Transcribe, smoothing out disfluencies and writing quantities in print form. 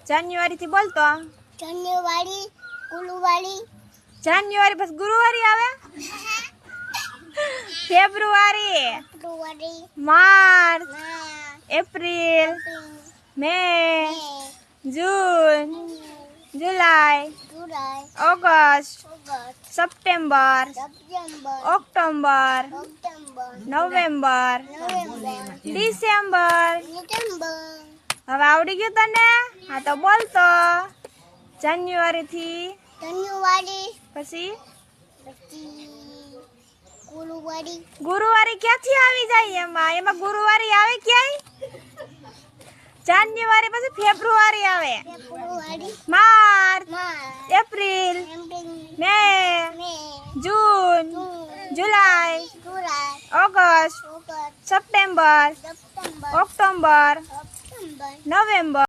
જાન્યુઆરી થી બોલતો. જાન્યુઆરી, ગુરુવારી, જાન્યુઆરી પછી ગુરુવારી આવે. ફેબ્રુઆરી, ફેબ્રુઆરી, માર્ચ, માર્ચ, એપ્રિલ, મે, મે, જૂન, જુલાઈ, જુલાઈ, ઓગસ્ટ, ઓગસ્ટ, સપ્ટેમ્બર, સપ્ટેમ્બર, ઓક્ટોબર, ઓક્ટોબર, નવેમ્બર, નવેમ્બર, ડિસેમ્બર. ડિસેમ્બર. હવે આવડી ગયું તને? હા તો બોલતો. જાન્યુઆરી થી જાન્યુઆરી, પછી પછી ગુરુવારી, ગુરુવારી ક્યાંથી આવી જાય? એમાં ગુરુવારી આવે ક્યાંય? જાન્યુઆરી પછી ફેબ્રુઆરી આવે, ફેબ્રુઆરી, માર્ચ, માર્ચ, એપ્રિલ, એપ્રિલ, મે, મે, જૂન, જૂન, જુલાઈ, જુલાઈ, ઓગસ્ટ, ઓગસ્ટ, સપ્ટેમ્બર, સપ્ટેમ્બર, ઓક્ટોબર, ઓક્ટોબર. નવેમ્બર.